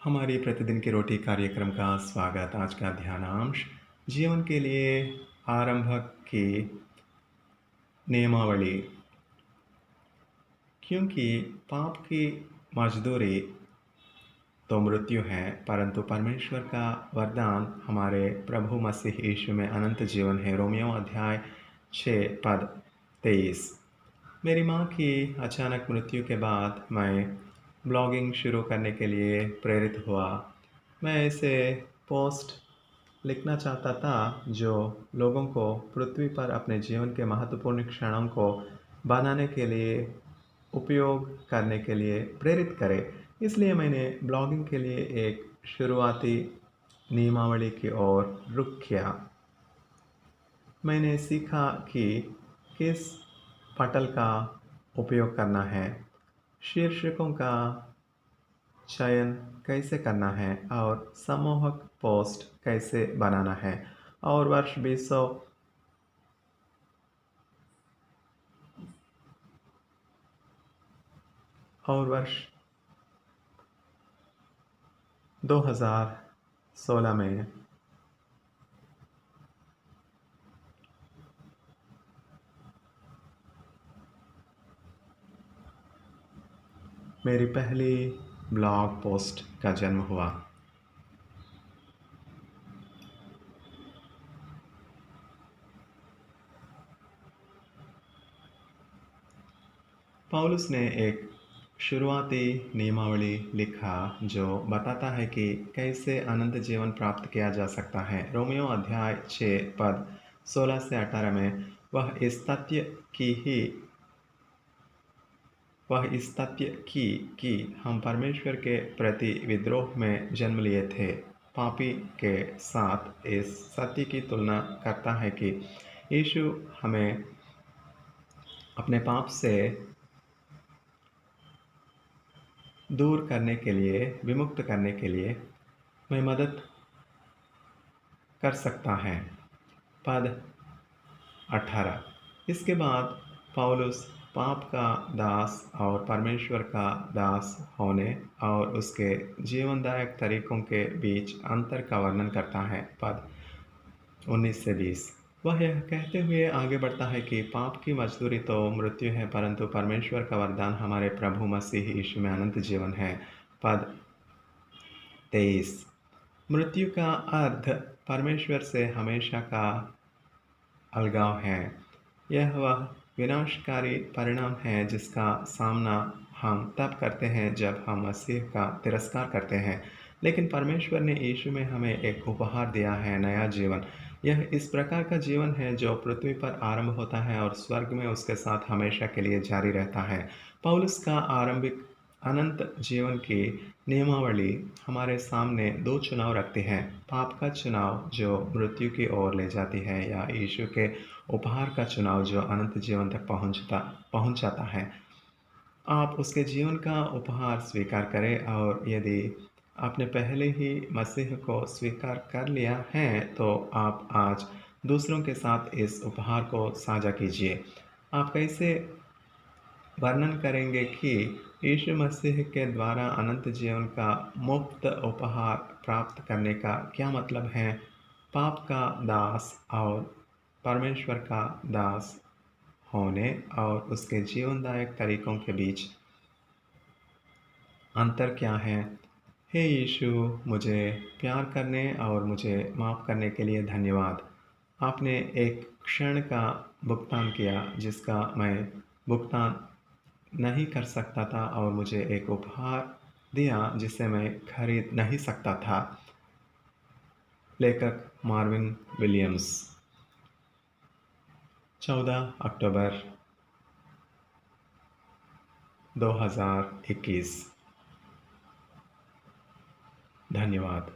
हमारी प्रतिदिन की रोटी कार्यक्रम का स्वागत। आज का ध्यानांश जीवन के लिए आरंभक की नियमावली। क्योंकि पाप की मजदूरी तो मृत्यु है, परंतु परमेश्वर का वरदान हमारे प्रभु मसीह यीशु में अनंत जीवन है। रोमियो अध्याय 6 पद 23। मेरी माँ की अचानक मृत्यु के बाद मैं ब्लॉगिंग शुरू करने के लिए प्रेरित हुआ। मैं इसे पोस्ट लिखना चाहता था जो लोगों को पृथ्वी पर अपने जीवन के महत्वपूर्ण क्षणों को बनाने के लिए उपयोग करने के लिए प्रेरित करे। इसलिए मैंने ब्लॉगिंग के लिए एक शुरुआती नियमावली की ओर रुख किया। मैंने सीखा कि किस पटल का उपयोग करना है, शीर्षकों का चयन कैसे करना है और सम्मोहक पोस्ट कैसे बनाना है। और वर्ष 2016 में मेरी पहली ब्लॉग पोस्ट का जन्म हुआ। पौलुस ने एक शुरुआती नियमावली लिखा जो बताता है कि कैसे अनंत जीवन प्राप्त किया जा सकता है। रोमियो अध्याय 6 पद 16 से 18 में वह इस तथ्य की कि हम परमेश्वर के प्रति विद्रोह में जन्म लिए थे, पापी के साथ इस सत्य की तुलना करता है कि यीशु हमें अपने पाप से दूर करने के लिए, विमुक्त करने के लिए में मदद कर सकता है। पद 18। इसके बाद पौलुस पाप का दास और परमेश्वर का दास होने और उसके जीवनदायक तरीकों के बीच अंतर का वर्णन करता है। पद 19 से 20। वह यह कहते हुए आगे बढ़ता है कि पाप की मजदूरी तो मृत्यु है, परंतु परमेश्वर का वरदान हमारे प्रभु मसीह यीशु में अनंत जीवन है। पद 23। मृत्यु का अर्थ परमेश्वर से हमेशा का अलगाव है। यह वह विनाशकारी परिणाम है जिसका सामना हम तब करते हैं जब हम मसीह का तिरस्कार करते हैं। लेकिन परमेश्वर ने यीशु में हमें एक उपहार दिया है, नया जीवन। यह इस प्रकार का जीवन है जो पृथ्वी पर आरंभ होता है और स्वर्ग में उसके साथ हमेशा के लिए जारी रहता है। पौलुस का आरंभिक अनंत जीवन की नियमावली हमारे सामने दो चुनाव रखती है। पाप का चुनाव जो मृत्यु की ओर ले जाती है, या यीशु के उपहार का चुनाव जो अनंत जीवन तक पहुंच जाता है। आप उसके जीवन का उपहार स्वीकार करें, और यदि आपने पहले ही मसीह को स्वीकार कर लिया है तो आप आज दूसरों के साथ इस उपहार को साझा कीजिए। आप कैसे वर्णन करेंगे कि यीशु मसीह के द्वारा अनंत जीवन का मुफ्त उपहार प्राप्त करने का क्या मतलब है? पाप का दास और परमेश्वर का दास होने और उसके जीवनदायक तरीकों के बीच अंतर क्या है? हे यीशु, मुझे प्यार करने और मुझे माफ़ करने के लिए धन्यवाद। आपने एक क्षण का भुगतान किया जिसका मैं भुगतान नहीं कर सकता था, और मुझे एक उपहार दिया जिसे मैं खरीद नहीं सकता था। लेखक मार्विन विलियम्स। 14 अक्टूबर 2021। धन्यवाद।